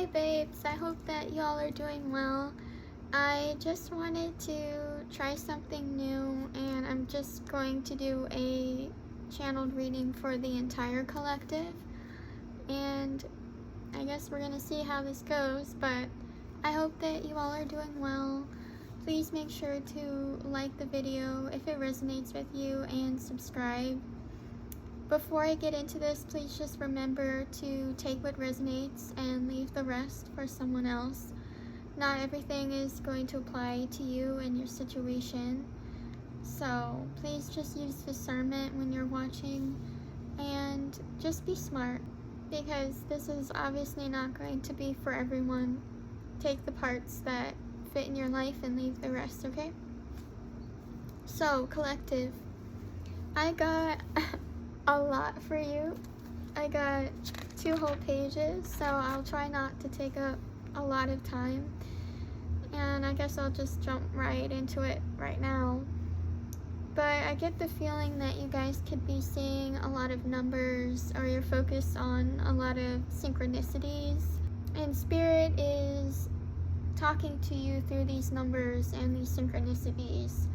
Hi babes, I hope that y'all are doing well. I just wanted to try something new, and I'm just going to do a channeled reading for the entire collective, and I guess we're gonna see how this goes, but I hope that you all are doing well. Please make sure to like the video if it resonates with you and subscribe. Before I get into this, please just remember to take what resonates and leave the rest for someone else. Not everything is going to apply to you and your situation, so please just use discernment when you're watching, and just be smart, because this is obviously not going to be for everyone. Take the parts that fit in your life and leave the rest, okay? So, collective, I got a lot for you. I got 2 whole pages, so I'll try not to take up a lot of time, and I guess I'll just jump right into it right now. But I get the feeling that you guys could be seeing a lot of numbers, or you're focused on a lot of synchronicities, and Spirit is talking to you through these numbers and these synchronicities,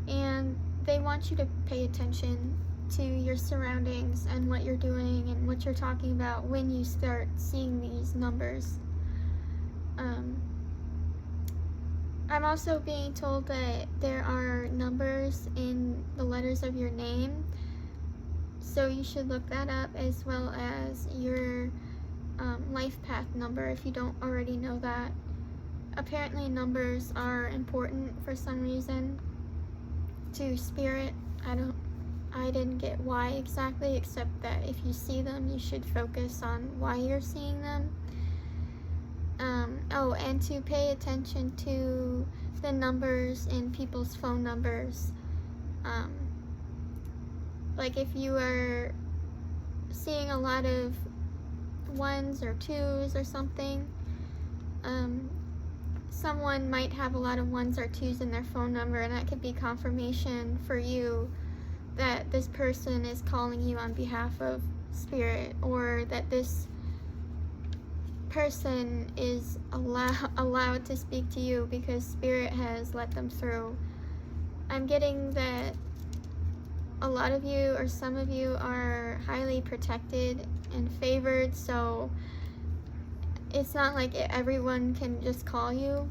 and they want you to pay attention to your surroundings and what you're doing and what you're talking about when you start seeing these numbers. I'm also being told that there are numbers in the letters of your name, so you should look that up, as well as your life path number if you don't already know that. Apparently numbers are important for some reason to Spirit. I didn't get why exactly, except that if you see them, you should focus on why you're seeing them. Oh, and to pay attention to the numbers in people's phone numbers. Like if you are seeing a lot of 1s or 2s or something, someone might have a lot of 1s or 2s in their phone number, and that could be confirmation for you that this person is calling you on behalf of Spirit, or that this person is allowed to speak to you because Spirit has let them through. I'm getting that a lot of you, or some of you, are highly protected and favored, so it's not like everyone can just call you.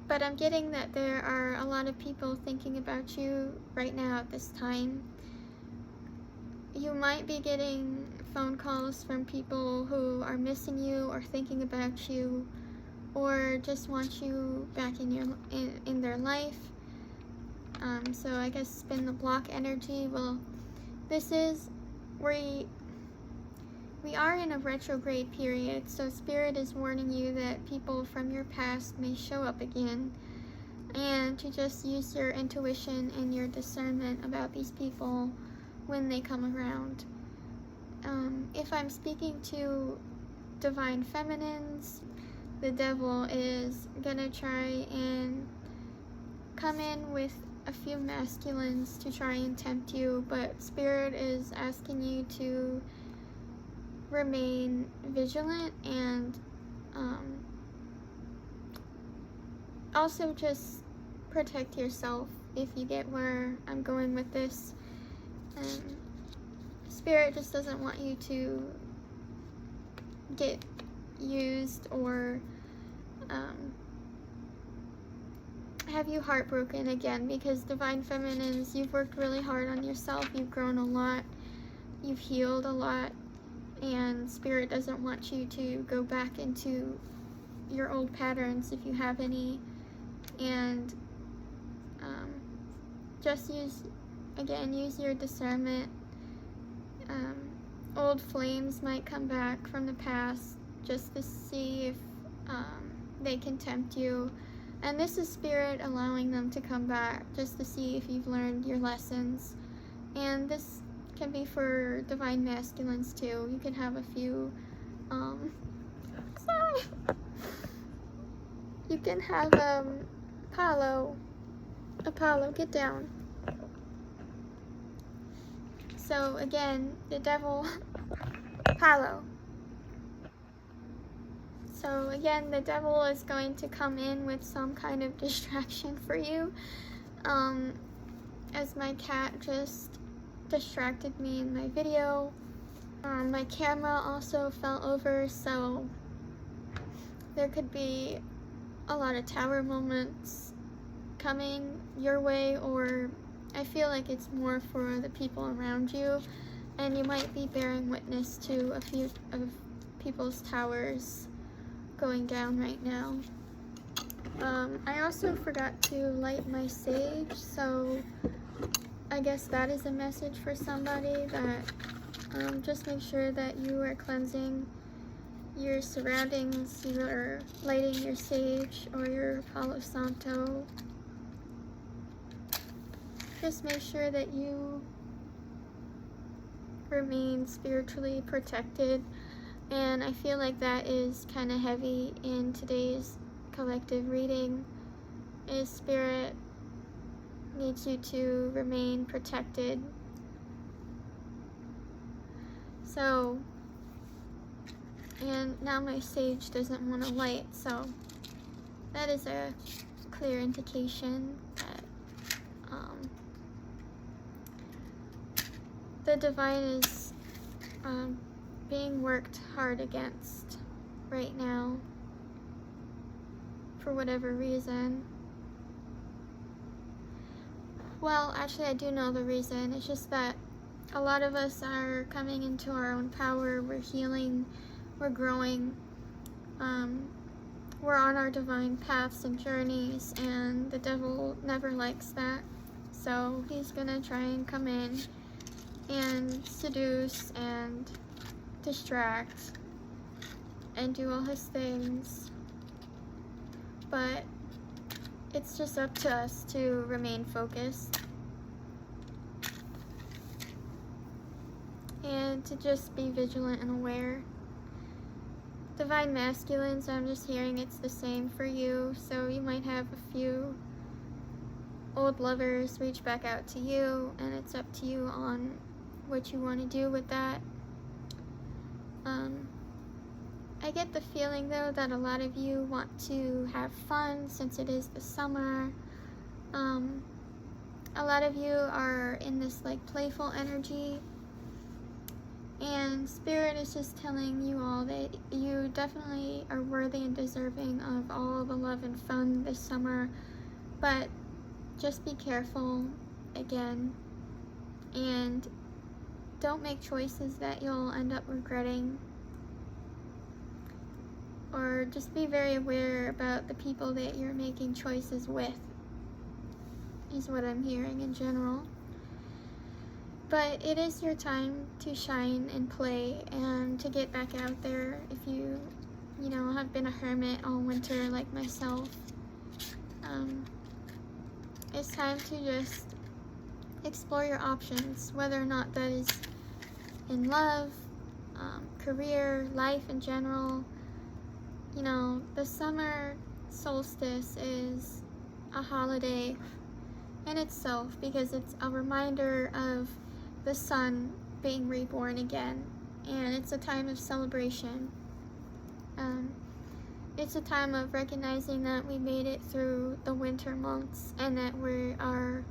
But I'm getting that there are a lot of people thinking about you right now at this time. You might be getting phone calls from people who are missing you, or thinking about you, or just want you back in their life. So I guess spin the block energy. Well, this is we are in a retrograde period, so Spirit is warning you that people from your past may show up again, and to just use your intuition and your discernment about these people when they come around. If I'm speaking to divine feminines, the devil is gonna try and come in with a few masculines to try and tempt you, but Spirit is asking you to remain vigilant, and also just protect yourself, if you get where I'm going with this. Spirit just doesn't want you to get used, or have you heartbroken again, because divine feminines, you've worked really hard on yourself, you've grown a lot, you've healed a lot, and Spirit doesn't want you to go back into your old patterns if you have any, and just use your discernment. Old flames might come back from the past just to see if they can tempt you, and this is Spirit allowing them to come back just to see if you've learned your lessons. And this can be for divine masculines too. You can have a few sorry. You can have Apollo, get down. So again, the devil, Apollo, So again, the devil is going to come in with some kind of distraction for you. As my cat just distracted me in my video. My camera also fell over, so there could be a lot of tower moments coming your way, or I feel like it's more for the people around you, and you might be bearing witness to a few of people's towers going down right now. I also forgot to light my sage, so I guess that is a message for somebody that just make sure that you are cleansing your surroundings, you are lighting your sage or your Palo Santo. Just make sure that you remain spiritually protected, and I feel like that is kind of heavy in today's collective reading, is spirit needs you to remain protected. So, and now my sage doesn't want to light, so that is a clear indication that the divine is being worked hard against right now for whatever reason. Well, actually I do know the reason. It's just that a lot of us are coming into our own power. We're healing, we're growing, we're on our divine paths and journeys, and the devil never likes that. So he's gonna try and come in and seduce and distract and do all his things, but it's just up to us to remain focused and to just be vigilant and aware. Divine masculines, I'm just hearing it's the same for you, so you might have a few old lovers reach back out to you, and it's up to you on what you want to do with that. I get the feeling though that a lot of you want to have fun since it is the summer. A lot of you are in this like playful energy, and spirit is just telling you all that you definitely are worthy and deserving of all the love and fun this summer, but just be careful again, and don't make choices that you'll end up regretting, or just be very aware about the people that you're making choices with, is what I'm hearing in general. But it is your time to shine and play and to get back out there if you have been a hermit all winter like myself. It's time to just explore your options, whether or not that is in love, career, life in general. The summer solstice is a holiday in itself because it's a reminder of the sun being reborn again, and it's a time of celebration. It's a time of recognizing that we made it through the winter months and that we are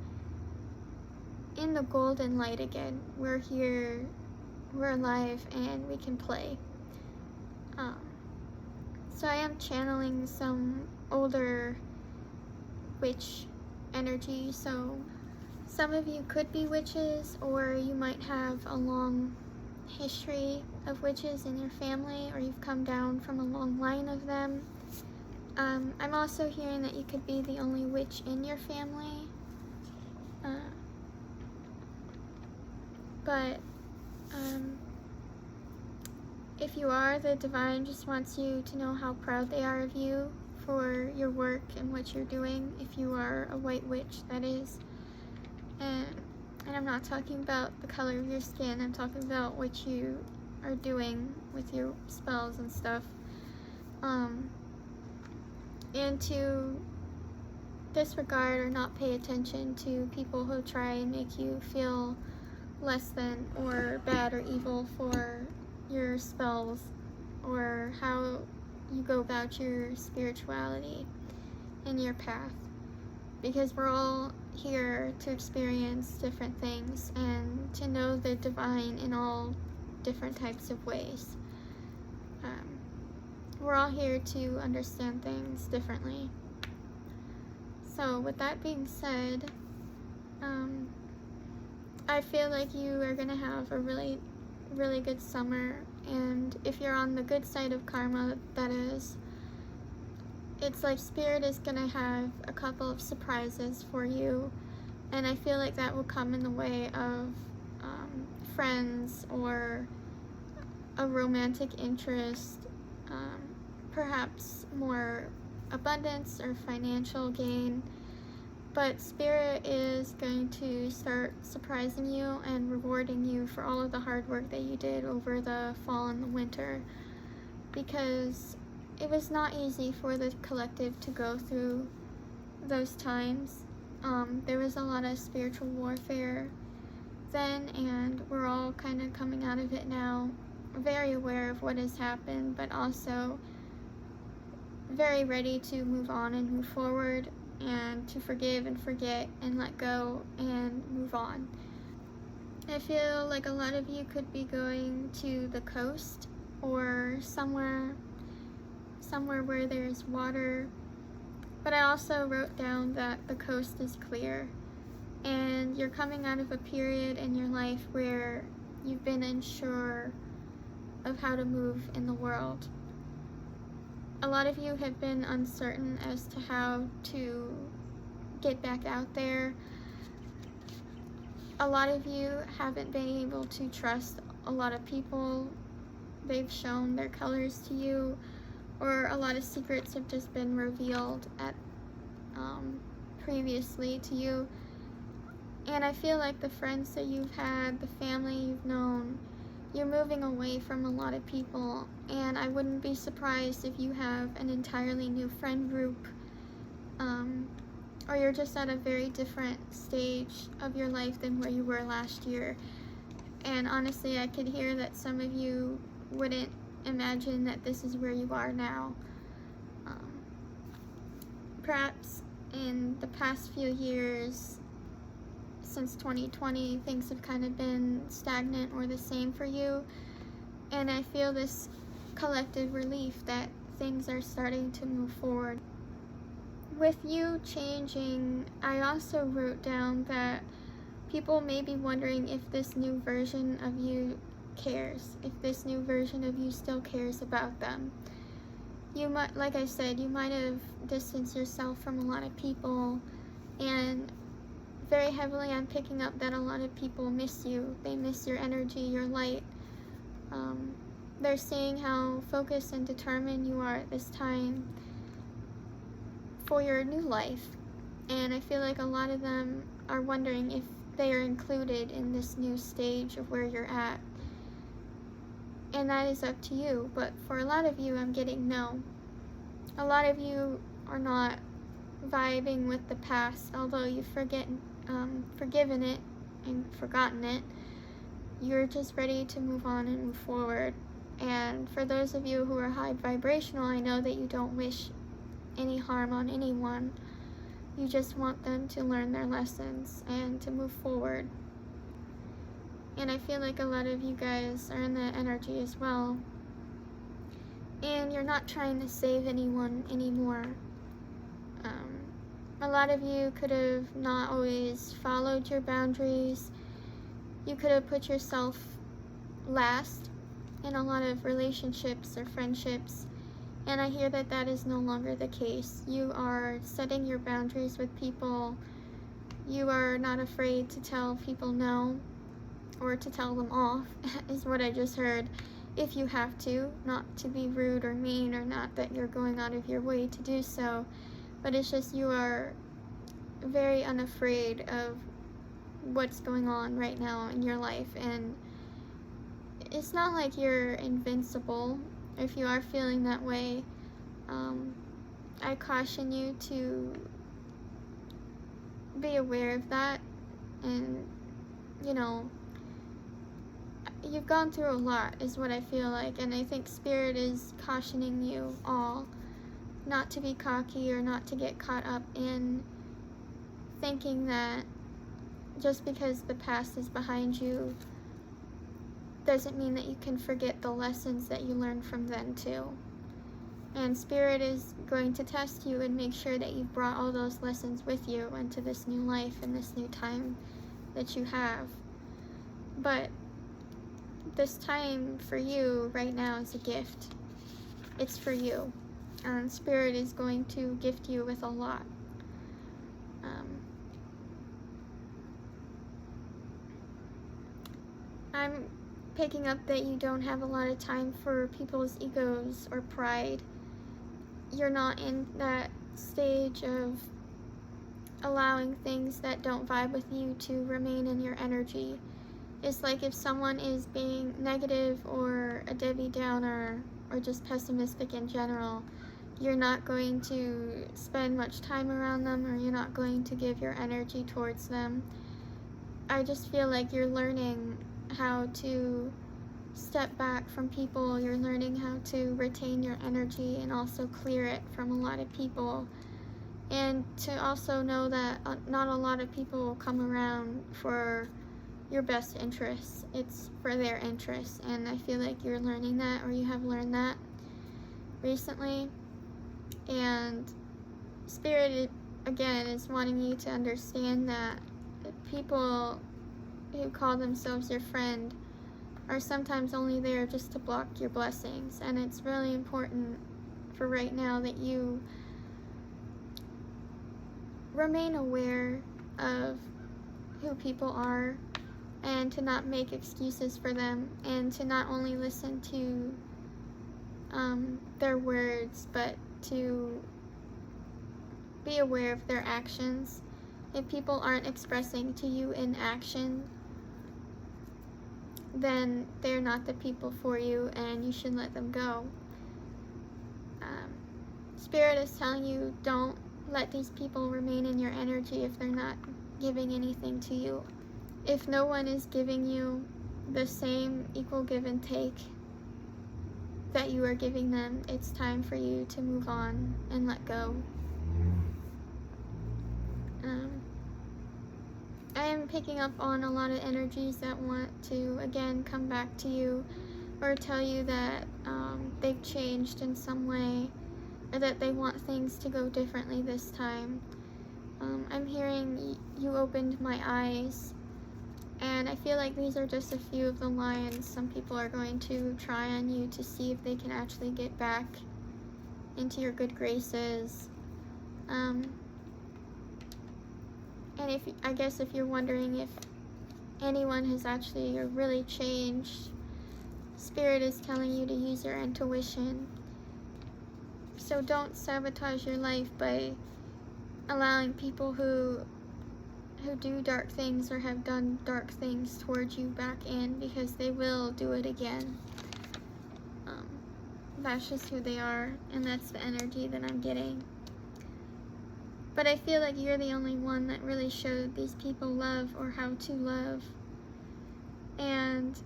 in the golden light again. We're here, we're alive, and we can play. So I am channeling some older witch energy, so some of you could be witches, or you might have a long history of witches in your family, or you've come down from a long line of them. I'm also hearing that you could be the only witch in your family. But if you are, the divine just wants you to know how proud they are of you for your work and what you're doing, if you are a white witch, that is. And I'm not talking about the color of your skin, I'm talking about what you are doing with your spells and stuff. And to disregard or not pay attention to people who try and make you feel less than or bad or evil for your spells, or how you go about your spirituality and your path, because we're all here to experience different things and to know the divine in all different types of ways. We're all here to understand things differently. So with that being said, I feel like you are going to have a really, really good summer, and if you're on the good side of karma, that is, it's like Spirit is going to have a couple of surprises for you, and I feel like that will come in the way of friends or a romantic interest, perhaps more abundance or financial gain. But Spirit is going to start surprising you and rewarding you for all of the hard work that you did over the fall and the winter, because it was not easy for the collective to go through those times. There was a lot of spiritual warfare then, and we're all kind of coming out of it now, very aware of what has happened, but also very ready to move on and move forward, and to forgive and forget and let go and move on. I feel like a lot of you could be going to the coast or somewhere where there's water, but I also wrote down that the coast is clear, and you're coming out of a period in your life where you've been unsure of how to move in the world. A lot of you have been uncertain as to how to get back out there. A lot of you haven't been able to trust a lot of people. They've shown their colors to you, or a lot of secrets have just been revealed at previously to you. And I feel like the friends that you've had, the family you've known, you're moving away from a lot of people, and I wouldn't be surprised if you have an entirely new friend group, or you're just at a very different stage of your life than where you were last year. And honestly, I could hear that some of you wouldn't imagine that this is where you are now. Perhaps in the past few years, since 2020, things have kind of been stagnant or the same for you, and I feel this collective relief that things are starting to move forward. With you changing, I also wrote down that people may be wondering if this new version of you cares, if this new version of you still cares about them. You might, like I said, you might have distanced yourself from a lot of people, and very heavily I'm picking up that a lot of people miss you. They miss your energy, your light. They're seeing how focused and determined you are at this time for your new life, and I feel like a lot of them are wondering if they are included in this new stage of where you're at, and that is up to you. But for a lot of you, I'm getting no. A lot of you are not vibing with the past, although you've forgiven it and forgotten it. You're just ready to move on and move forward. And for those of you who are high vibrational, I know that you don't wish any harm on anyone. You just want them to learn their lessons and to move forward. And I feel like a lot of you guys are in that energy as well. And you're not trying to save anyone anymore. A lot of you could have not always followed your boundaries. You could have put yourself last in a lot of relationships or friendships, and I hear that that is no longer the case. You are setting your boundaries with people. You are not afraid to tell people no, or to tell them off, is what I just heard, if you have to, not to be rude or mean, or not that you're going out of your way to do so, but it's just you are very unafraid of what's going on right now in your life. And it's not like you're invincible. If you are feeling that way, I caution you to be aware of that. And you've gone through a lot, is what I feel like, and I think Spirit is cautioning you all not to be cocky or not to get caught up in thinking that just because the past is behind you doesn't mean that you can forget the lessons that you learned from then too. And Spirit is going to test you and make sure that you've brought all those lessons with you into this new life and this new time that you have. But this time for you right now is a gift. It's for you. And Spirit is going to gift you with a lot. I'm picking up that you don't have a lot of time for people's egos or pride. You're not in that stage of allowing things that don't vibe with you to remain in your energy. It's like if someone is being negative or a Debbie Downer or just pessimistic in general, you're not going to spend much time around them, or you're not going to give your energy towards them. I just feel like you're learning how to step back from people. You're learning how to retain your energy and also clear it from a lot of people. And to also know that not a lot of people will come around for your best interests. It's for their interests. And I feel like you're learning that, or you have learned that recently. And Spirit, again, is wanting you to understand that people who call themselves your friend are sometimes only there just to block your blessings. And it's really important for right now that you remain aware of who people are, and to not make excuses for them, and to not only listen to their words, but to be aware of their actions. If people aren't expressing to you in action, then they're not the people for you, and you should let them go. Spirit is telling you, don't let these people remain in your energy if they're not giving anything to you. If no one is giving you the same equal give and take that you are giving them, it's time for you to move on and let go. I am picking up on a lot of energies that want to, again, come back to you or tell you that they've changed in some way, or that they want things to go differently this time. I'm hearing you opened my eyes, and I feel like these are just a few of the lines some people are going to try on you to see if they can actually get back into your good graces. And if you're wondering if anyone has actually really changed, Spirit is telling you to use your intuition. So don't sabotage your life by allowing people who do dark things or have done dark things towards you back in, because they will do it again. That's just who they are, and that's the energy that I'm getting. But I feel like you're the only one that really showed these people love, or how to love. And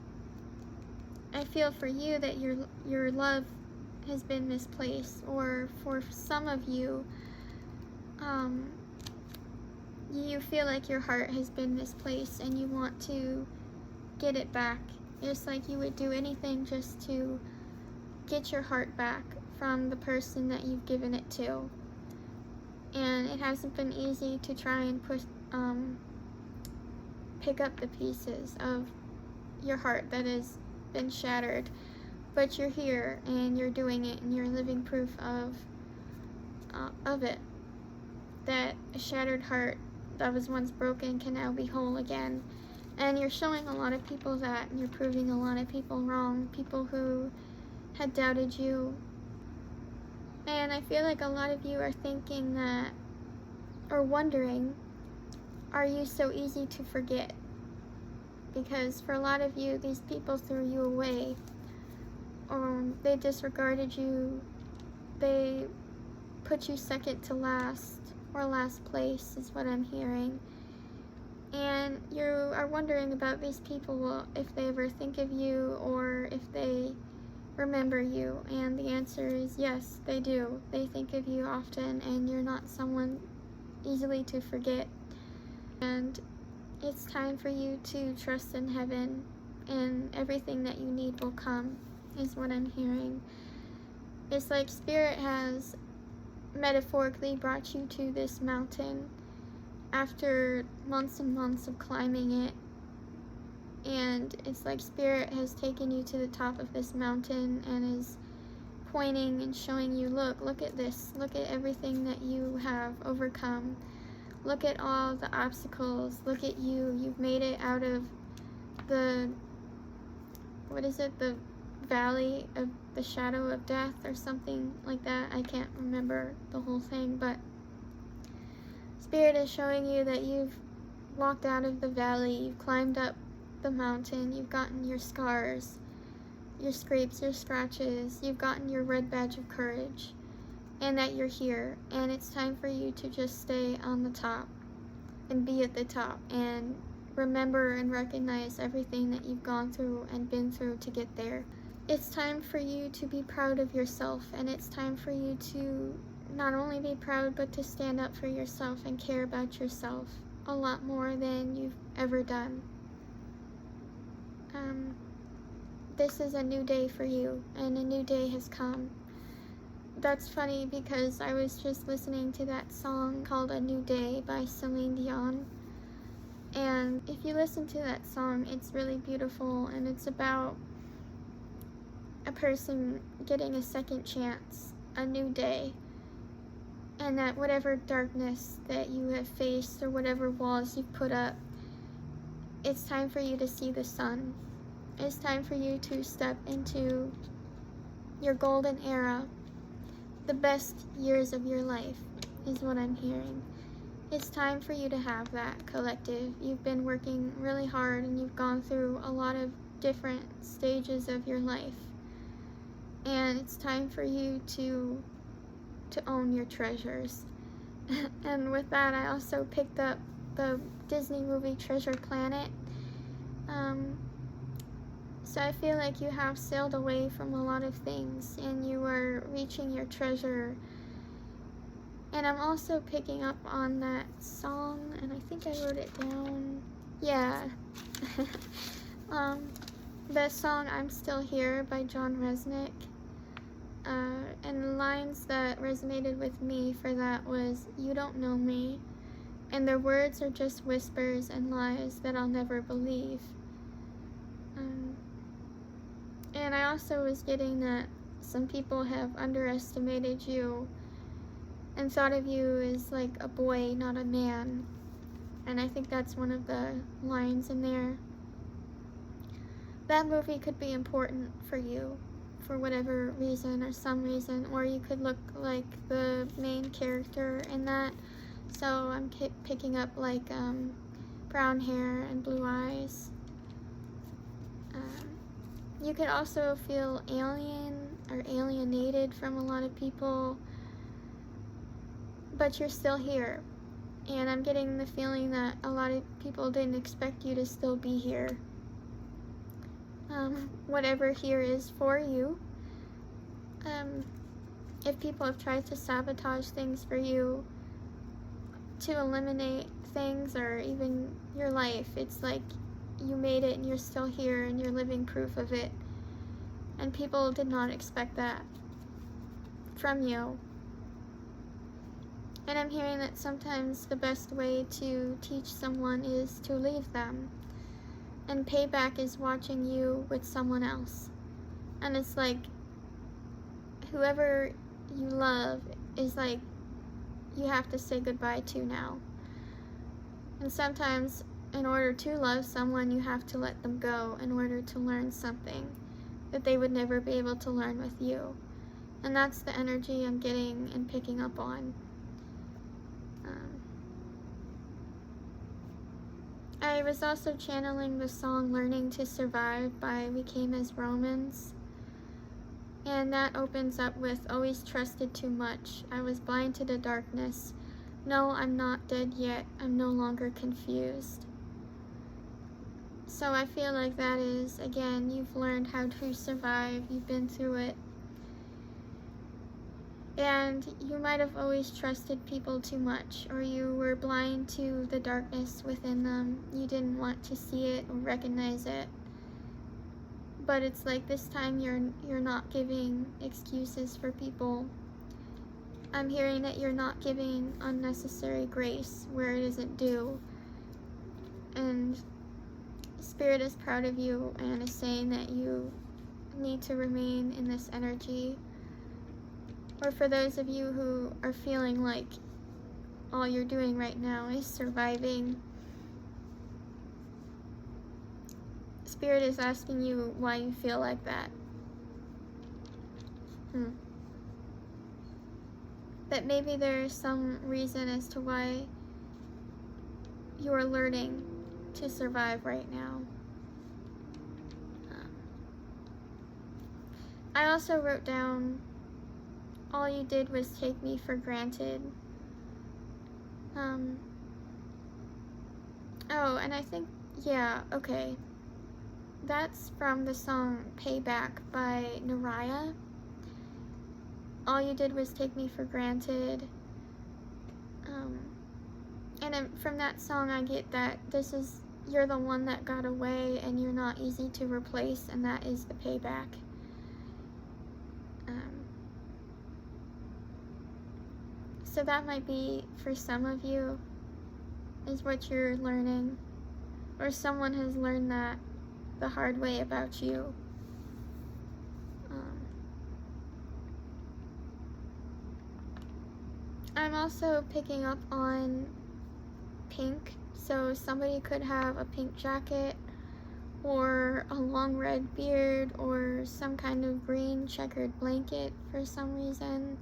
I feel for you that your love has been misplaced, or for some of you, you feel like your heart has been misplaced and you want to get it back. It's like you would do anything just to get your heart back from the person that you've given it to. And it hasn't been easy to try and pick up the pieces of your heart that has been shattered. But you're here, and you're doing it, and you're living proof of it. That a shattered heart that was once broken can now be whole again. And you're showing a lot of people that, and you're proving a lot of people wrong. People who had doubted you. And I feel like a lot of you are thinking that, or wondering, are you so easy to forget? Because for a lot of you, these people threw you away, or they disregarded you, they put you second to last, or last place is what I'm hearing. And you are wondering about these people, if they ever think of you or if they remember you. And the answer is yes, they do. They think of you often, and you're not someone easily to forget. And it's time for you to trust in heaven, and everything that you need will come, is what I'm hearing. It's like Spirit has metaphorically brought you to this mountain after months and months of climbing it. And it's like Spirit has taken you to the top of this mountain and is pointing and showing you, look at this. Look at everything that you have overcome. Look at all the obstacles. Look at you. You've made it out of the, the valley of the shadow of death or something like that. I can't remember the whole thing, but Spirit is showing you that you've walked out of the valley, you've climbed up the mountain, you've gotten your scars, your scrapes, your scratches, you've gotten your red badge of courage, and that you're here, and it's time for you to just stay on the top and be at the top and remember and recognize everything that you've gone through and been through to get there. It's time for you to be proud of yourself, and it's time for you to not only be proud, but to stand up for yourself and care about yourself a lot more than you've ever done. This is a new day for you, and a new day has come. That's funny because I was just listening to that song called A New Day by Celine Dion. And if you listen to that song, it's really beautiful, and it's about a person getting a second chance, a new day. And that whatever darkness that you have faced or whatever walls you've put up, it's time for you to see the sun. It's time for you to step into your golden era, the best years of your life, is what I'm hearing. It's time for you to have that collective. You've been working really hard, and you've gone through a lot of different stages of your life. And it's time for you to own your treasures. And with that, I also picked up the Disney movie Treasure Planet. So I feel like you have sailed away from a lot of things, and you are reaching your treasure. And I'm also picking up on that song, and I think I wrote it down. Yeah. The song I'm Still Here by John Resnick. And the lines that resonated with me for that was, "You don't know me, and their words are just whispers and lies that I'll never believe." And I also was getting that some people have underestimated you and thought of you as like a boy, not a man. And I think that's one of the lines in there. That movie could be important for you for whatever reason or some reason, or you could look like the main character in that. So I'm picking up like brown hair and blue eyes. You could also feel alien or alienated from a lot of people, but you're still here. And I'm getting the feeling that a lot of people didn't expect you to still be here. Whatever here is for you. If people have tried to sabotage things for you, to eliminate things or even your life, it's like you made it and you're still here and you're living proof of it. And people did not expect that from you. And I'm hearing that sometimes the best way to teach someone is to leave them. And payback is watching you with someone else. And it's like, whoever you love is like, you have to say goodbye to now. And sometimes, in order to love someone, you have to let them go in order to learn something that they would never be able to learn with you. And that's the energy I'm getting and picking up on. I was also channeling the song Learning to Survive by We Came as Romans. And that opens up with, always trusted too much. I was blind to the darkness. No, I'm not dead yet. I'm no longer confused. So I feel like that is, again, you've learned how to survive, you've been through it. And you might have always trusted people too much, or you were blind to the darkness within them. You didn't want to see it or recognize it. But it's like this time you're not giving excuses for people. I'm hearing that you're not giving unnecessary grace where it isn't due. And Spirit is proud of you and is saying that you need to remain in this energy. Or for those of you who are feeling like all you're doing right now is surviving, Spirit is asking you why you feel like that. That maybe there's some reason as to why you're learning to survive right now. I also wrote down, all you did was take me for granted. Oh, and I think, yeah, okay. That's from the song Payback by Naraya. All you did was take me for granted. And from that song I get that you're the one that got away and you're not easy to replace, and that is the payback. So that might be, for some of you, is what you're learning. Or someone has learned that the hard way about you. I'm also picking up on pink. So somebody could have a pink jacket, or a long red beard, or some kind of green checkered blanket for some reason.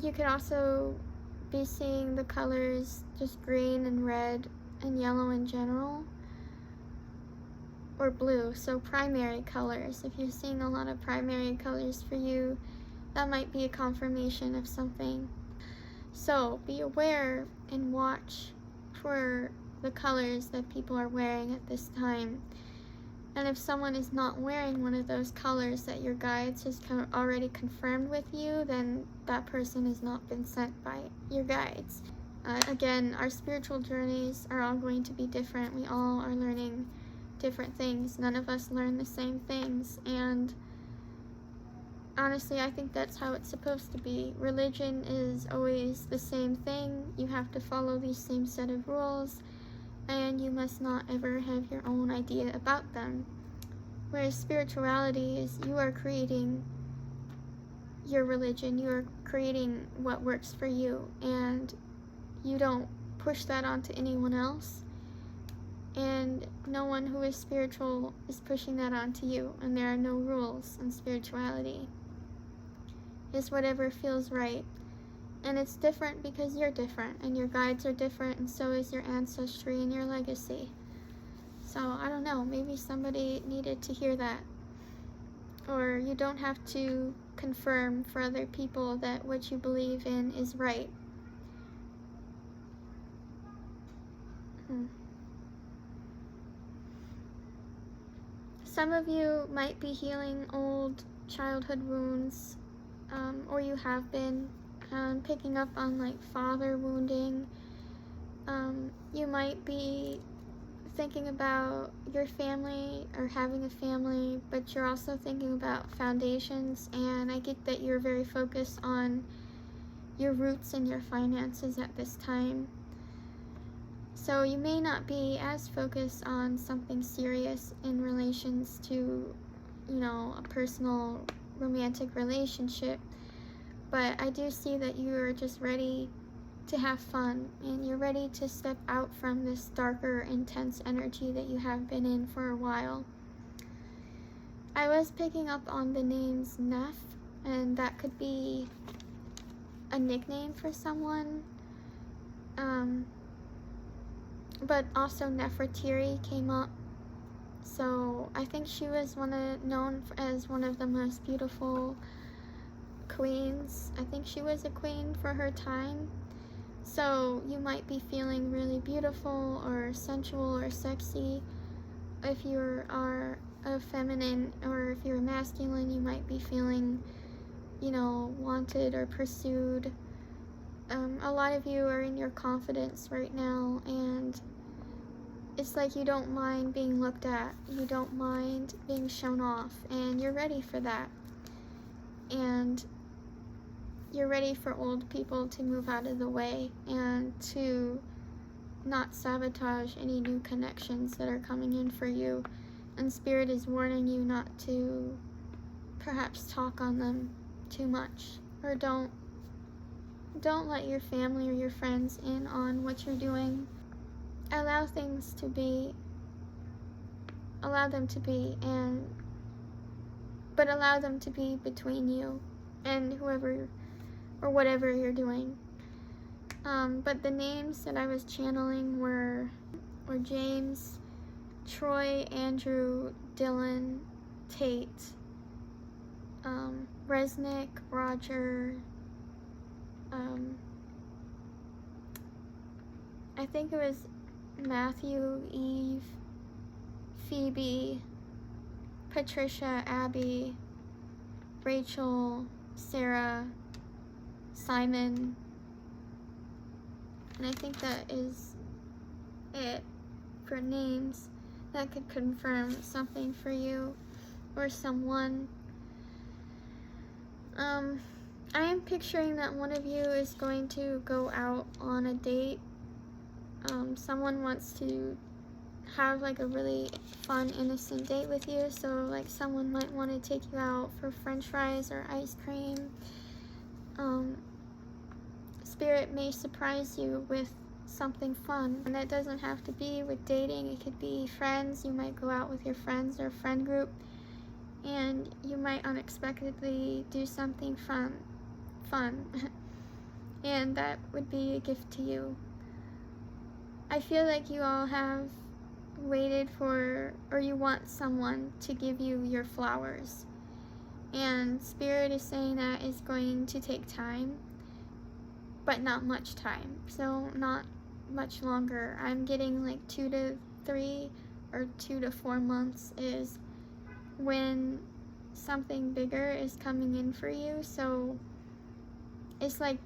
You could also be seeing the colors just green and red and yellow in general, or blue, so primary colors. If you're seeing a lot of primary colors for you, that might be a confirmation of something. So be aware and watch for the colors that people are wearing at this time. And if someone is not wearing one of those colors that your guides has already confirmed with you, then that person has not been sent by your guides. Again, our spiritual journeys are all going to be different. We all are learning different things. None of us learn the same things. And honestly, I think that's how it's supposed to be. Religion is always the same thing. You have to follow these same set of rules, and you must not ever have your own idea about them. Whereas spirituality is, you are creating your religion, you are creating what works for you, and you don't push that onto anyone else, and no one who is spiritual is pushing that onto you, and there are no rules in spirituality. It's whatever feels right. And it's different because you're different, and your guides are different, and so is your ancestry and your legacy. So, I don't know, maybe somebody needed to hear that. Or you don't have to confirm for other people that what you believe in is right. Some of you might be healing old childhood wounds, or you have been. Picking up on like father wounding. You might be thinking about your family or having a family, but you're also thinking about foundations, and I get that you're very focused on your roots and your finances at this time. So you may not be as focused on something serious in relations to, a personal romantic relationship. But I do see that you are just ready to have fun, and you're ready to step out from this darker, intense energy that you have been in for a while. I was picking up on the names Neff, and that could be a nickname for someone. But also Nefertiri came up. So I think she was known as one of the most beautiful queens. I think she was a queen for her time. So you might be feeling really beautiful or sensual or sexy. If you are a feminine, or if you're masculine, you might be feeling, wanted or pursued. A lot of you are in your confidence right now, and it's like you don't mind being looked at, you don't mind being shown off, and you're ready for that. And you're ready for old people to move out of the way and to not sabotage any new connections that are coming in for you. And Spirit is warning you not to perhaps talk on them too much, or don't let your family or your friends in on what you're doing. Allow things to be, allow them to be, but allow them to be between you and whoever or whatever you're doing. But the names that I was channeling were James, Troy, Andrew, Dylan, Tate, Resnick, Roger, I think it was Matthew, Eve, Phoebe, Patricia, Abby, Rachel, Sarah, Simon, and I think that is it for names that could confirm something for you or someone. I am picturing that one of you is going to go out on a date. Someone wants to have like a really fun, innocent date with you. So like someone might want to take you out for french fries or ice cream. Spirit may surprise you with something fun, and that doesn't have to be with dating. It could be friends. You might go out with your friends or friend group, and you might unexpectedly do something fun and that would be a gift to you. I feel like you all have waited for, or you want someone to give you your flowers, and Spirit is saying that it's going to take time, but not much time, so not much longer. I'm getting like 2 to 3 or 2 to 4 months is when something bigger is coming in for you. So it's like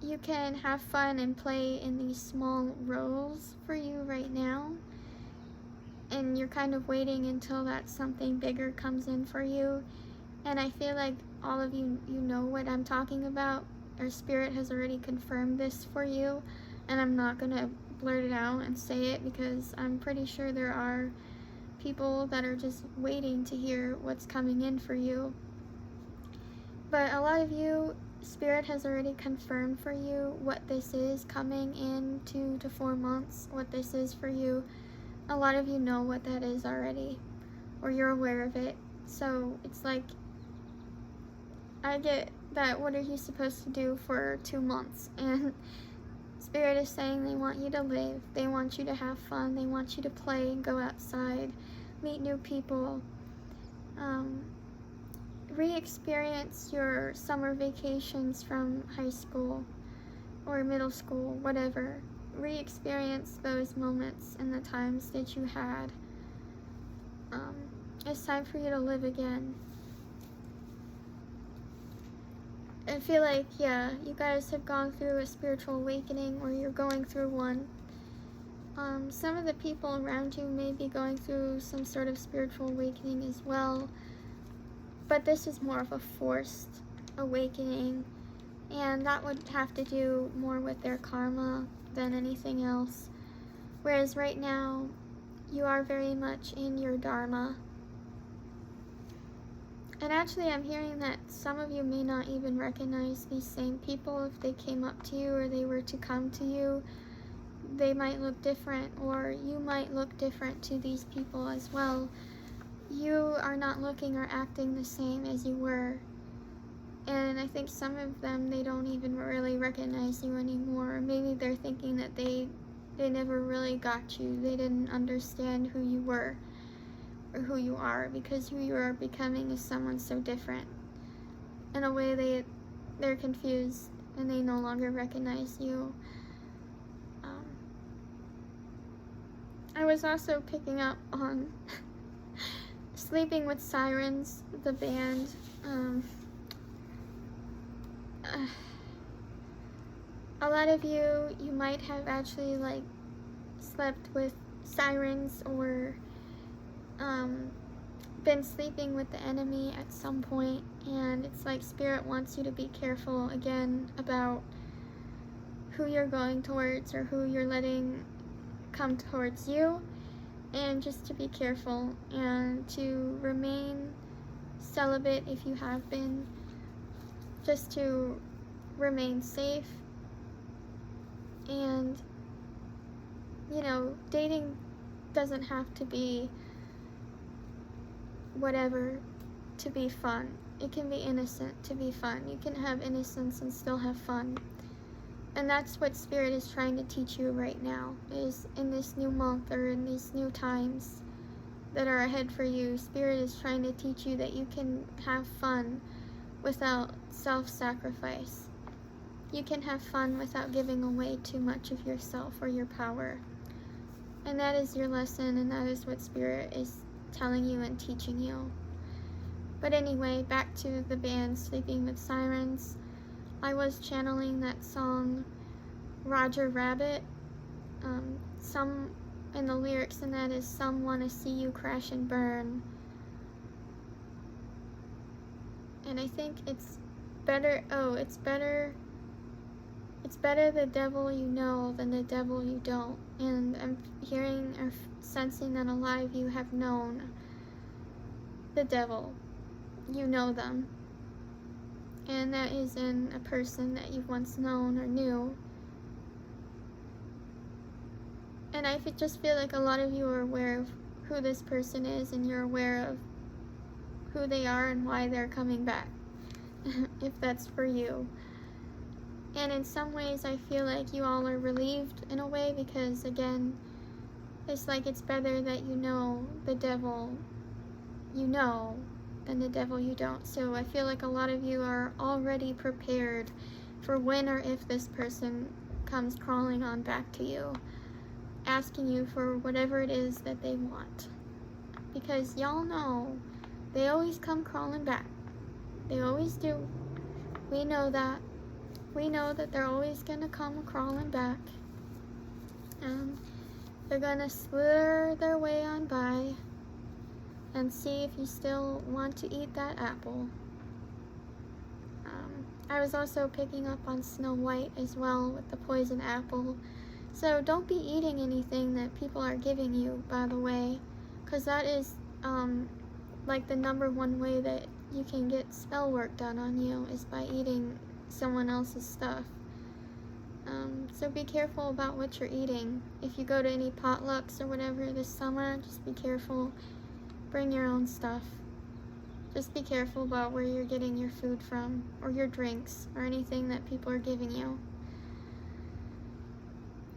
you can have fun and play in these small roles for you right now, and you're kind of waiting until that something bigger comes in for you. And I feel like all of you know what I'm talking about, or Spirit has already confirmed this for you, and I'm not gonna blurt it out and say it because I'm pretty sure there are people that are just waiting to hear what's coming in for you. But a lot of you, Spirit has already confirmed for you what this is coming in 2 to 4 months, what this is for you. A lot of you know what that is already, or you're aware of it. So it's like, I get that, what are you supposed to do for 2 months? And Spirit is saying they want you to live, they want you to have fun, they want you to play and go outside, meet new people, re-experience your summer vacations from high school or middle school, whatever. Re-experience those moments and the times that you had. It's time for you to live again. I feel like, yeah, you guys have gone through a spiritual awakening, or you're going through one. Some of the people around you may be going through some sort of spiritual awakening as well, but this is more of a forced awakening, and that would have to do more with their karma than anything else. Whereas right now, you are very much in your dharma. And actually, I'm hearing that some of you may not even recognize these same people if they came up to you or they were to come to you. They might look different, or you might look different to these people as well. You are not looking or acting the same as you were. And I think some of them, they don't even really recognize you anymore. Maybe they're thinking that they never really got you. They didn't understand who you were or who you are, because who you are becoming is someone so different. In a way, they're confused and they no longer recognize you. I was also picking up on Sleeping with Sirens, the band. A lot of you might have actually like slept with sirens or been sleeping with the enemy at some point, and it's like Spirit wants you to be careful again about who you're going towards or who you're letting come towards you, and just to be careful and to remain celibate if you have been, just to remain safe. And you know, dating doesn't have to be whatever to be fun. It can be innocent to be fun. You can have innocence and still have fun. And that's what Spirit is trying to teach you right now, is in this new month or in these new times that are ahead for you. Spirit is trying to teach you that you can have fun without self-sacrifice. You can have fun without giving away too much of yourself or your power. And that is your lesson, and that is what Spirit is telling you and teaching you. But anyway, back to the band Sleeping with Sirens. I was channeling that song Roger Rabbit. Some in the lyrics in that is, some want to see you crash and burn. And I think it's better the devil you know than the devil you don't. And I'm hearing or sensing that a lot of you have known the devil. You know them. And that is in a person that you've once known or knew. And I just feel like a lot of you are aware of who this person is, and you're aware of who they are and why they're coming back, if that's for you. And in some ways I feel like you all are relieved in a way, because again, it's like it's better that you know the devil you know than the devil you don't. So I feel like a lot of you are already prepared for when or if this person comes crawling on back to you, asking you for whatever it is that they want. Because y'all know they always come crawling back. They always do. We know that. We know that they're always gonna come crawling back. They're gonna slither their way on by and see if you still want to eat that apple. I was also picking up on Snow White as well with the poison apple. So don't be eating anything that people are giving you, by the way, because that is like the #1 way that you can get spell work done on you, is by eating someone else's stuff. So be careful about what you're eating. If you go to any potlucks or whatever this summer, just be careful. Bring your own stuff. Just be careful about where you're getting your food from, or your drinks, or anything that people are giving you.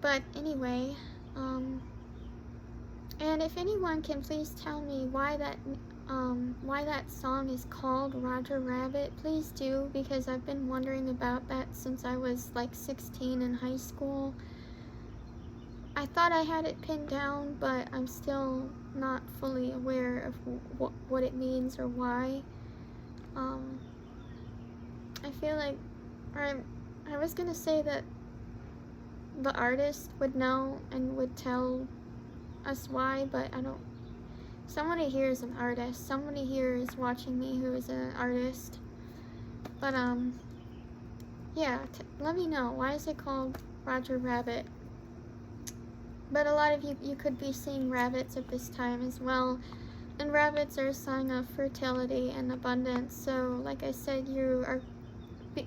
But anyway, and if anyone can please tell me why that song is called Roger Rabbit, please do, because I've been wondering about that since I was like 16 in high school. I thought I had it pinned down, but I'm still not fully aware of what it means or why. I feel like, I was gonna say that the artist would know and would tell us why, but I don't. Somebody here is an artist. Somebody here is watching me who is an artist. But yeah, let me know, why is it called Roger Rabbit? But a lot of you could be seeing rabbits at this time as well. And rabbits are a sign of fertility and abundance. So like I said, you are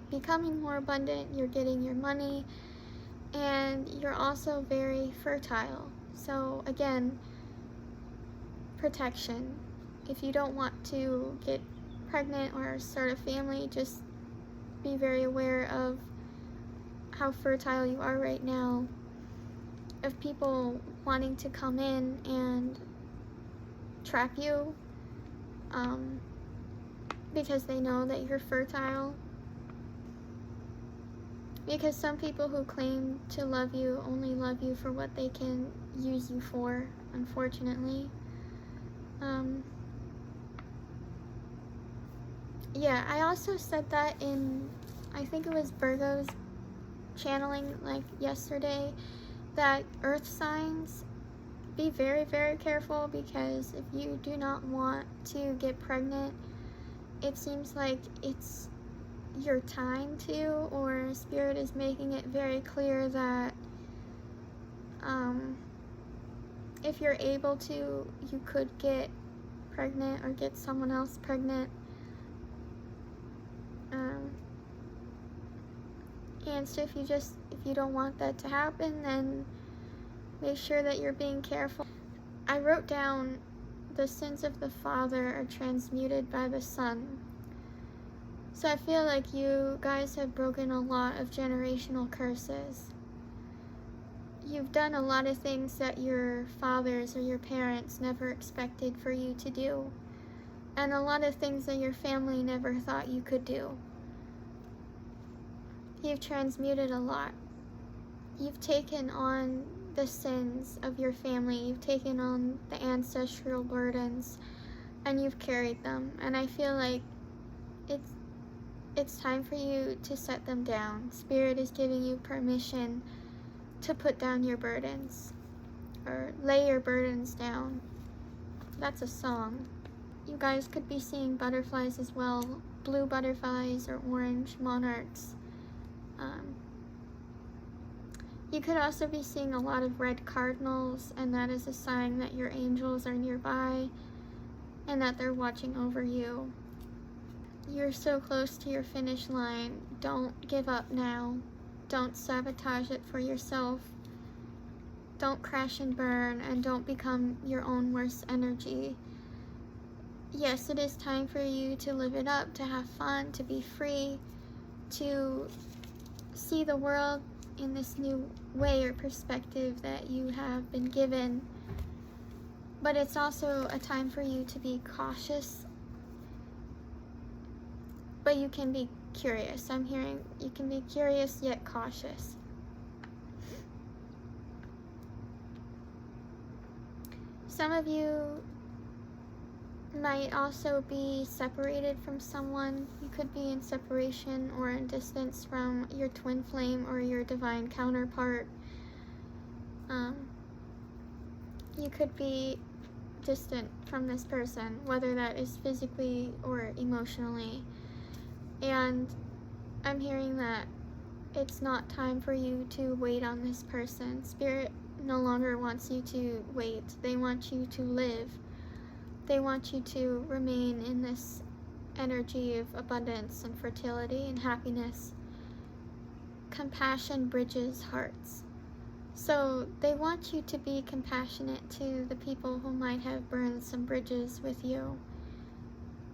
becoming more abundant, you're getting your money, and you're also very fertile. So again, protection. If you don't want to get pregnant or start a family, just be very aware of how fertile you are right now, of people wanting to come in and trap you because they know that you're fertile. Because some people who claim to love you only love you for what they can use you for, unfortunately. Yeah, I also said that in, I think it was Virgo's channeling like yesterday, that earth signs, be very, very careful, because if you do not want to get pregnant, it seems like it's your time to, or Spirit is making it very clear that if you're able to, you could get pregnant or get someone else pregnant. And so if you don't want that to happen, then make sure that you're being careful. I wrote down, the sins of the father are transmuted by the son. So I feel like you guys have broken a lot of generational curses. You've done a lot of things that your fathers or your parents never expected for you to do. And a lot of things that your family never thought you could do. You've transmuted a lot. You've taken on the sins of your family. You've taken on the ancestral burdens, and you've carried them. And I feel like it's time for you to set them down. Spirit is giving you permission to put down your burdens, or lay your burdens down. That's a song. You guys could be seeing butterflies as well, blue butterflies or orange monarchs. You could also be seeing a lot of red cardinals, and that is a sign that your angels are nearby and that they're watching over you. You're so close to your finish line. Don't give up now. Don't sabotage it for yourself. Don't crash and burn, and don't become your own worst energy. Yes, it is time for you to live it up, to have fun, to be free, to see the world in this new way or perspective that you have been given. But it's also a time for you to be cautious, but you can be curious. I'm hearing you can be curious yet cautious. Some of you might also be separated from someone. You could be in separation or in distance from your twin flame or your divine counterpart. You could be distant from this person, whether that is physically or emotionally. And I'm hearing that it's not time for you to wait on this person. Spirit no longer wants you to wait. They want you to live. They want you to remain in this energy of abundance and fertility and happiness. Compassion bridges hearts. So they want you to be compassionate to the people who might have burned some bridges with you.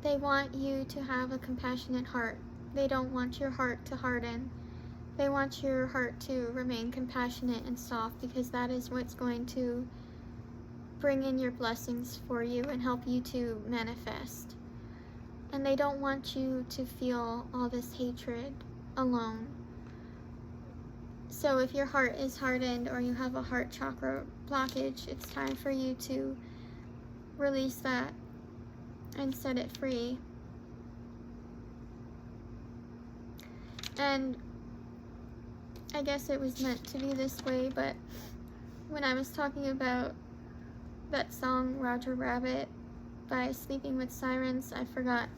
They want you to have a compassionate heart. They don't want your heart to harden. They want your heart to remain compassionate and soft, because that is what's going to bring in your blessings for you and help you to manifest. And they don't want you to feel all this hatred alone. So if your heart is hardened or you have a heart chakra blockage, it's time for you to release that and set it free. And I guess it was meant to be this way, but when I was talking about that song Roger Rabbit by Sleeping with Sirens, I forgot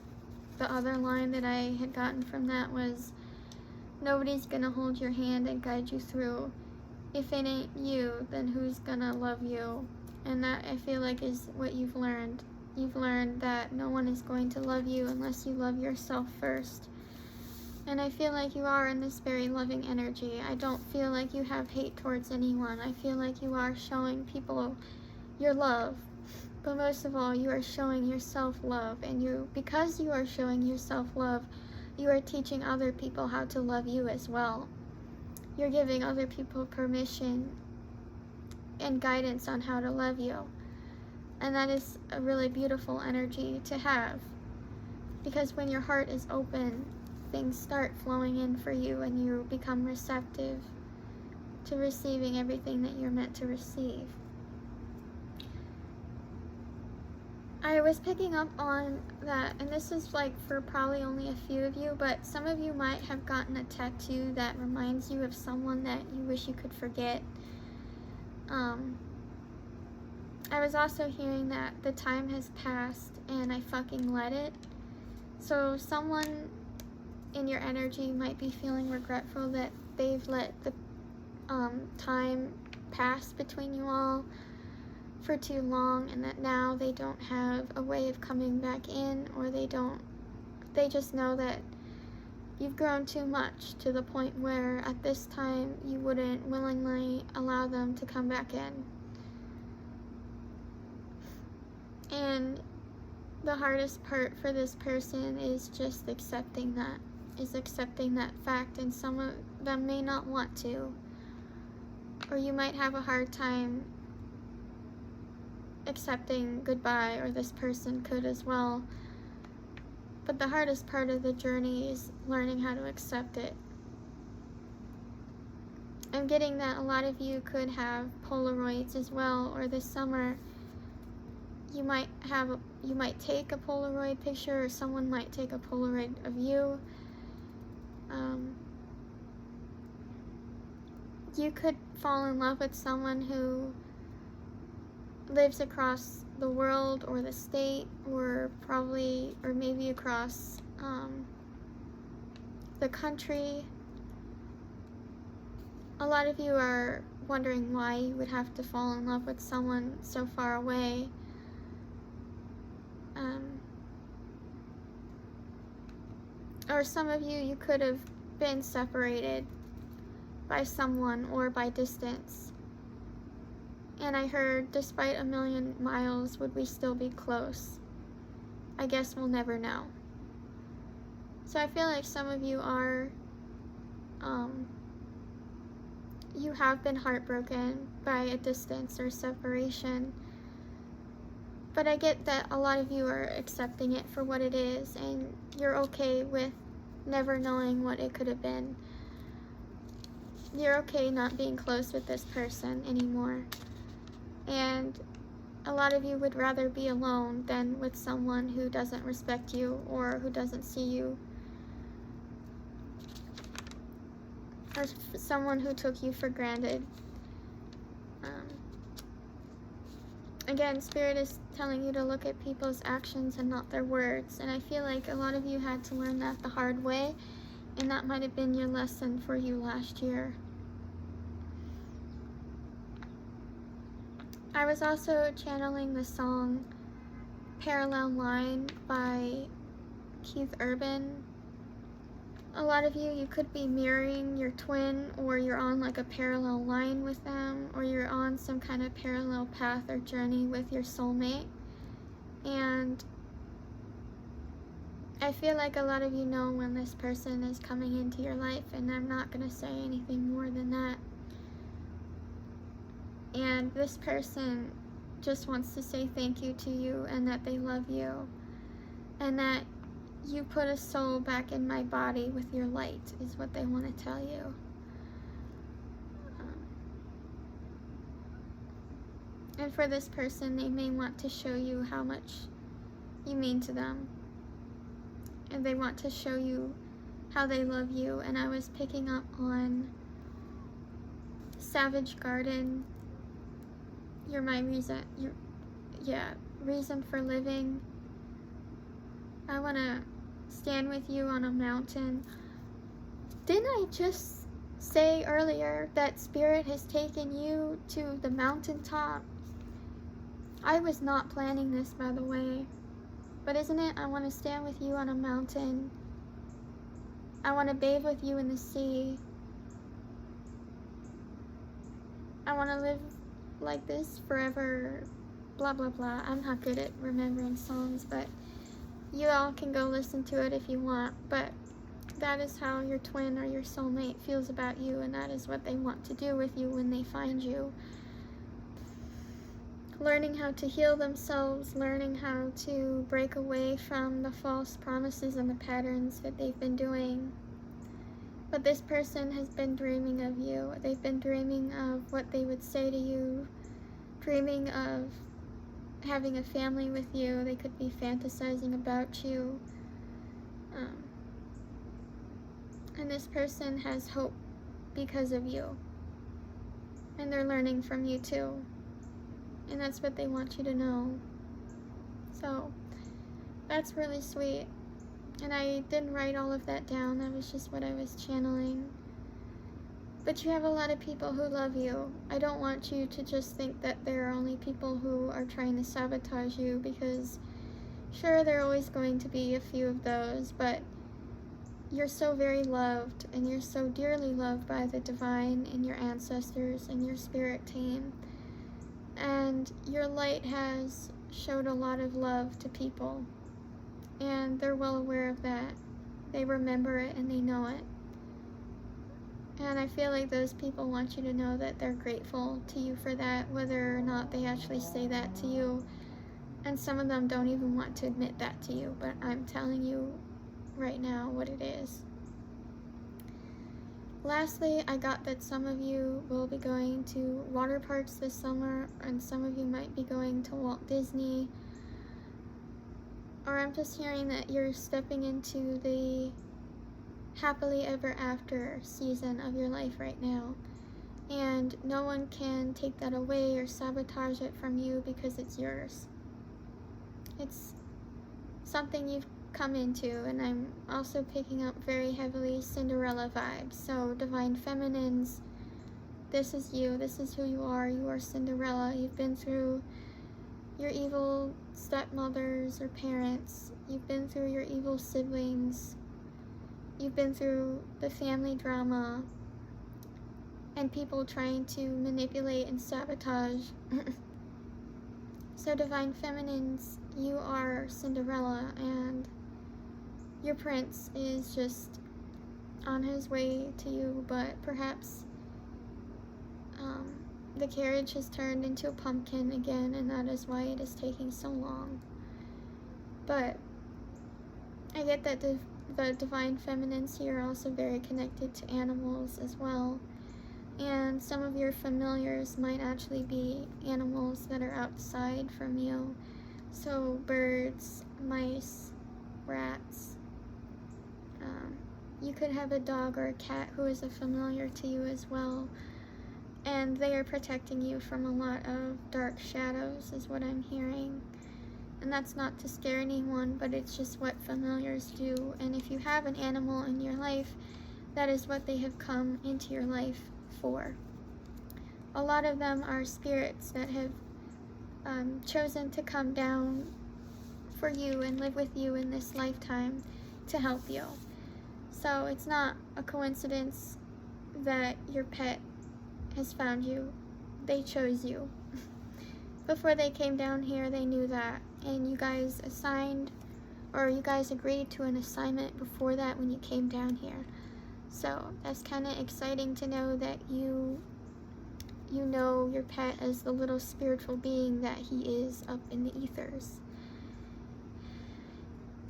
the other line that I had gotten from that was, nobody's gonna hold your hand and guide you through. If it ain't you, then who's gonna love you? And that, I feel like, is what you've learned. You've learned that no one is going to love you unless you love yourself first. And I feel like you are in this very loving energy. I don't feel like you have hate towards anyone. I feel like you are showing people your love. But most of all, you are showing yourself love. And because you are showing yourself love, you are teaching other people how to love you as well. You're giving other people permission and guidance on how to love you. And that is a really beautiful energy to have. Because when your heart is open, things start flowing in for you and you become receptive to receiving everything that you're meant to receive. I was picking up on that, and this is like for probably only a few of you, but some of you might have gotten a tattoo that reminds you of someone that you wish you could forget. I was also hearing that the time has passed and I fucking let it. So someone in your energy might be feeling regretful that they've let the time pass between you all for too long, and that now they don't have a way of coming back in, or they just know that you've grown too much to the point where at this time you wouldn't willingly allow them to come back in. And the hardest part for this person is just accepting that fact, and some of them may not want to, or you might have a hard time accepting goodbye, or this person could as well. But the hardest part of the journey is learning how to accept it. I'm getting that a lot of you could have Polaroids as well, or this summer you might take a Polaroid picture, or someone might take a Polaroid of you. You could fall in love with someone who lives across the world or the state, or maybe across the country. A lot of you are wondering why you would have to fall in love with someone so far away. Or some of you could have been separated by someone or by distance. And I heard, despite 1,000,000 miles, would we still be close? I guess we'll never know. So I feel like some of you are, you have been heartbroken by a distance or separation. But I get that a lot of you are accepting it for what it is, and you're okay with never knowing what it could have been. You're okay not being close with this person anymore. And a lot of you would rather be alone than with someone who doesn't respect you, or who doesn't see you, or someone who took you for granted. Again, Spirit is telling you to look at people's actions and not their words, and I feel like a lot of you had to learn that the hard way, and that might have been your lesson for you last year. I was also channeling the song Parallel Line by Keith Urban. A lot of you could be mirroring your twin, or you're on like a parallel line with them, or you're on some kind of parallel path or journey with your soulmate. And I feel like a lot of you know when this person is coming into your life, and I'm not going to say anything more than that. And this person just wants to say thank you to you, and that they love you, and that you put a soul back in my body with your light, is what they want to tell you. And for this person, they may want to show you how much you mean to them, and they want to show you how they love you. And I was picking up on Savage Garden. You're my reason. Reason for living. I want to stand with you on a mountain. Didn't I just say earlier that Spirit has taken you to the mountaintop? I was not planning this, by the way. But isn't it? I want to stand with you on a mountain. I want to bathe with you in the sea. I want to live like this forever. Blah, blah, blah. I'm not good at remembering songs, but you all can go listen to it if you want. But that is how your twin or your soulmate feels about you, and that is what they want to do with you when they find you. learning how to heal themselves, learning how to break away from the false promises and the patterns that they've been doing. But this person has been dreaming of you. They've been dreaming of what they would say to you, dreaming of having a family with you. They could be fantasizing about you. And this person has hope because of you. And they're learning from you too. And that's what they want you to know. So, that's really sweet. And I didn't write all of that down. That was just what I was channeling. But you have a lot of people who love you. I don't want you to just think that there are only people who are trying to sabotage you, because sure, there are always going to be a few of those, but you're so very loved, and you're so dearly loved by the divine and your ancestors and your spirit team. And your light has showed a lot of love to people, and they're well aware of that. They remember it and they know it. And I feel like those people want you to know that they're grateful to you for that, whether or not they actually say that to you. And some of them don't even want to admit that to you, but I'm telling you right now what it is. Lastly, I got that some of you will be going to water parks this summer, and some of you might be going to Walt Disney. Or I'm just hearing that you're stepping into the happily ever after season of your life right now. And no one can take that away or sabotage it from you, because it's yours. It's something you've come into, and I'm also picking up very heavily Cinderella vibes. So divine feminines, this is you, this is who you are Cinderella. You've been through your evil stepmothers or parents, you've been through your evil siblings, you've been through the family drama and people trying to manipulate and sabotage. So divine feminines, you are Cinderella, and your prince is just on his way to you, but perhaps the carriage has turned into a pumpkin again, and that is why it is taking so long. But I get that the divine feminines here are also very connected to animals as well. And some of your familiars might actually be animals that are outside from you. So birds, mice, rats. You could have a dog or a cat who is a familiar to you as well. And they are protecting you from a lot of dark shadows, is what I'm hearing. And that's not to scare anyone, but it's just what familiars do. And if you have an animal in your life, that is what they have come into your life for. A lot of them are spirits that have chosen to come down for you and live with you in this lifetime to help you. So it's not a coincidence that your pet has found you. They chose you. Before they came down here, they knew that, and you guys agreed to an assignment before that when you came down here. So that's kind of exciting to know that you know your pet as the little spiritual being that he is up in the ethers.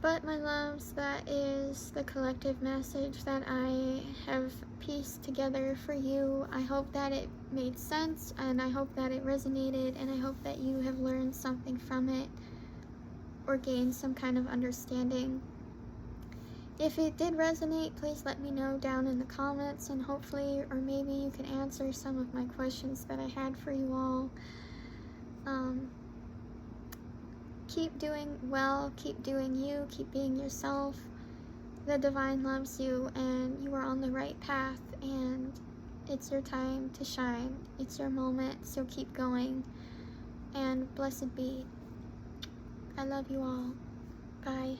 But my loves, that is the collective message that I have pieced together for you. I hope that it made sense, and I hope that it resonated, and I hope that you have learned something from it or gained some kind of understanding. If it did resonate, please let me know down in the comments, and hopefully, or maybe you can answer some of my questions that I had for you all. Keep doing well, keep doing you, keep being yourself. The divine loves you, and you are on the right path, and it's your time to shine. It's your moment, so keep going, and blessed be. I love you all. Bye.